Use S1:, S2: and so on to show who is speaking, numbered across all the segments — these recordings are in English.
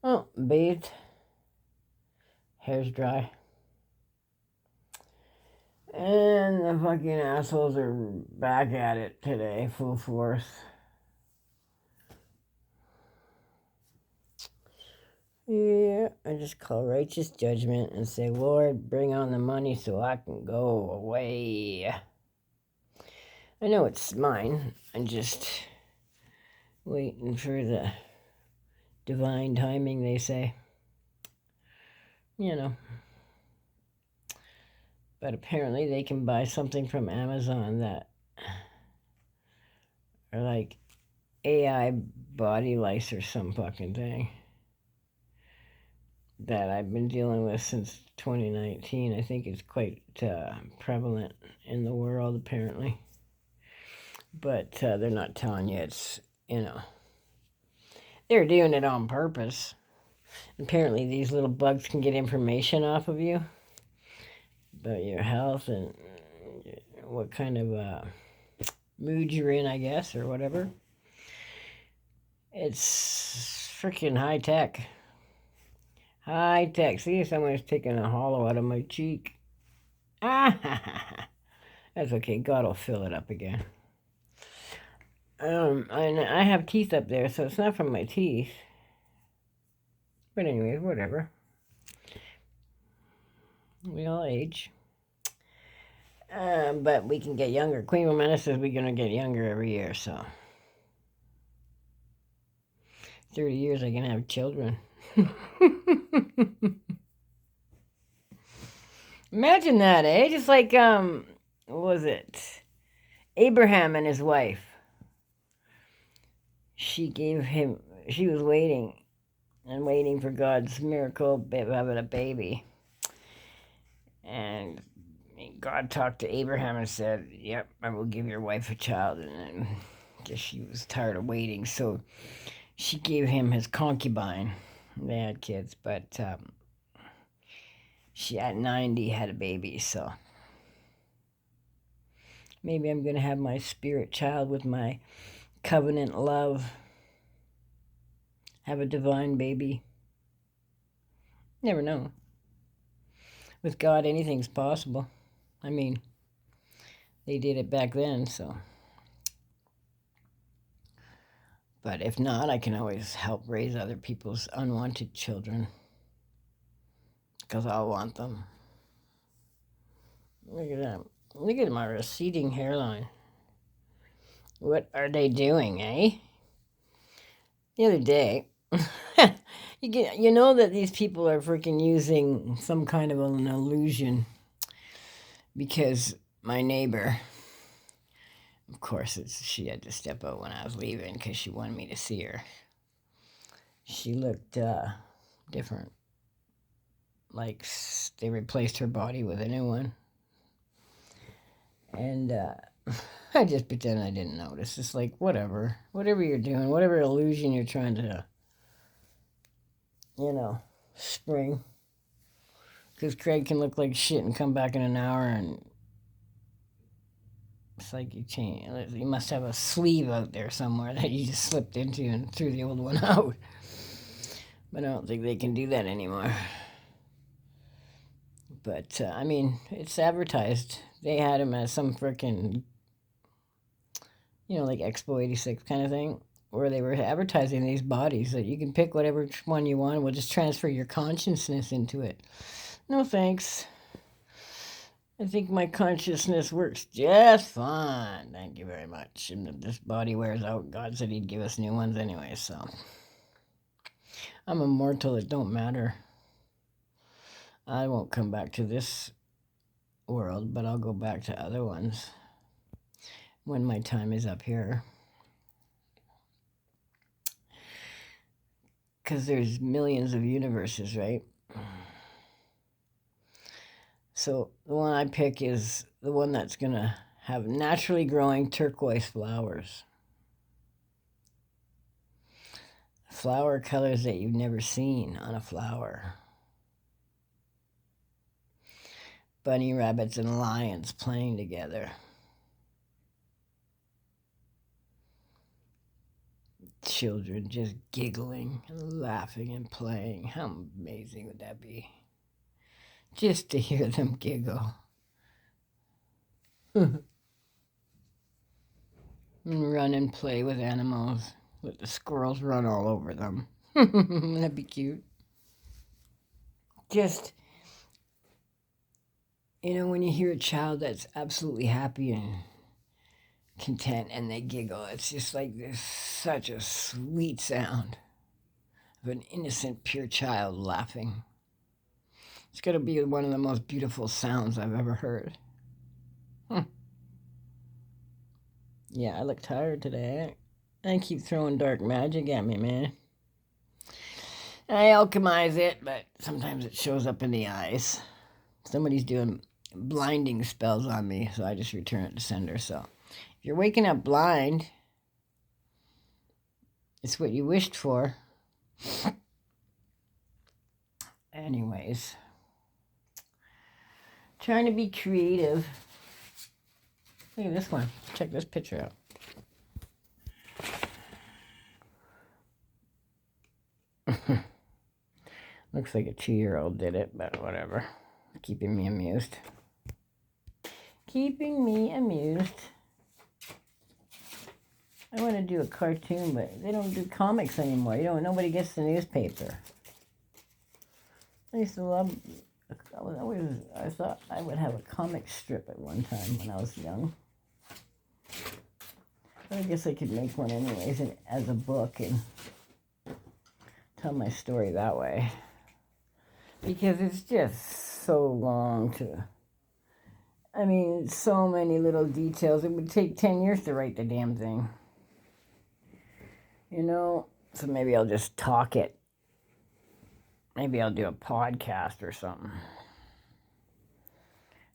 S1: Oh, bathed. Hair's dry. And the fucking assholes are back at it today, full force. Yeah, I just call righteous judgment and say, Lord, bring on the money so I can go away. I know it's mine. I'm just waiting for the divine timing, they say. You know. But apparently they can buy something from Amazon that are like AI body lice or some fucking thing that I've been dealing with since 2019. I think it's quite prevalent in the world, apparently. But they're not telling you it's, they're doing it on purpose. Apparently, these little bugs can get information off of you about your health and what kind of mood you're in, I guess, or whatever. It's freaking high tech. High tech. See, someone's taking a hollow out of my cheek. Ah, that's okay. God will fill it up again. And I have teeth up there, so it's not from my teeth. But anyways, whatever. We all age. But we can get younger. Queen Romana says we're gonna get younger every year, so 30 years I can have children. Imagine that, eh? Just like what was it? Abraham and his wife. She gave him. She was waiting and waiting for God's miracle of having a baby, and God talked to Abraham and said, "Yep, I will give your wife a child." And then I guess she was tired of waiting, so she gave him his concubine. They had kids, but she at 90 had a baby, so maybe I'm gonna have my spirit child with my covenant love. Have a divine baby. Never know. With God, anything's possible. I mean, they did it back then, so. But if not, I can always help raise other people's unwanted children. Because I'll want them. Look at that. Look at my receding hairline. What are they doing, eh? The other day, you know that these people are freaking using some kind of an illusion because my neighbor, of course, she had to step out when I was leaving because she wanted me to see her. She looked different, like they replaced her body with a new one. And I just pretend I didn't notice. It's like, whatever you're doing, whatever illusion you're trying to, spring. Because Craig can look like shit and come back in an hour, and it's like you change. You must have a sleeve out there somewhere that you just slipped into and threw the old one out. But I don't think they can do that anymore. But I mean, it's advertised. They had him as some freaking, like Expo 86 kind of thing, where they were advertising these bodies that you can pick whatever one you want. We'll just transfer your consciousness into it. No thanks. I think my consciousness works just fine. Thank you very much. And if this body wears out, God said he'd give us new ones anyway, so. I'm immortal, it don't matter. I won't come back to this world, but I'll go back to other ones when my time is up here. Because there's millions of universes, right? So the one I pick is the one that's going to have naturally growing turquoise flowers. Flower colors that you've never seen on a flower. Bunny rabbits and lions playing together. children just giggling and laughing and playing. How amazing would that be? Just to hear them giggle. And run and play with animals. Let the squirrels run all over them. That'd be cute. Just, when you hear a child that's absolutely happy and content and they giggle, it's just like this such a sweet sound of an innocent, pure child laughing. It's going to be one of the most beautiful sounds I've ever heard. Yeah, I look tired today. I keep throwing dark magic at me, man. I alchemize it, but sometimes it shows up in the eyes. Somebody's doing blinding spells on me, so I just return it to sender. So if you're waking up blind, it's what you wished for. Anyways, trying to be creative. Look at this one. Check this picture out. Looks like a 2-year-old did it, but whatever. Keeping me amused. Keeping me amused. I want to do a cartoon, but they don't do comics anymore. Nobody gets the newspaper. I used to love. I thought I would have a comic strip at one time when I was young. But I guess I could make one anyways, as a book, and tell my story that way. Because it's just so long so many little details. It would take 10 years to write the damn thing. So maybe I'll just talk it. Maybe I'll do a podcast or something.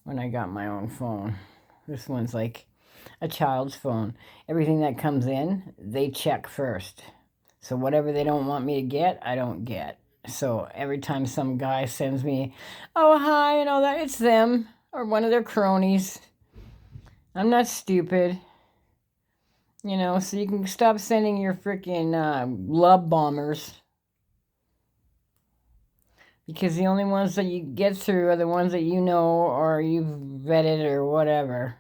S1: When I got my own phone. This one's like a child's phone. Everything that comes in, they check first. So whatever they don't want me to get, I don't get. So every time some guy sends me, oh, hi, and all that, it's them or one of their cronies. I'm not stupid. So you can stop sending your freaking love bombers. Because the only ones that you get through are the ones that or you've vetted or whatever.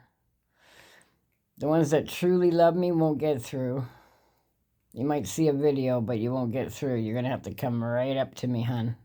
S1: The ones that truly love me won't get through. You might see a video, but you won't get through. You're going to have to come right up to me, hon.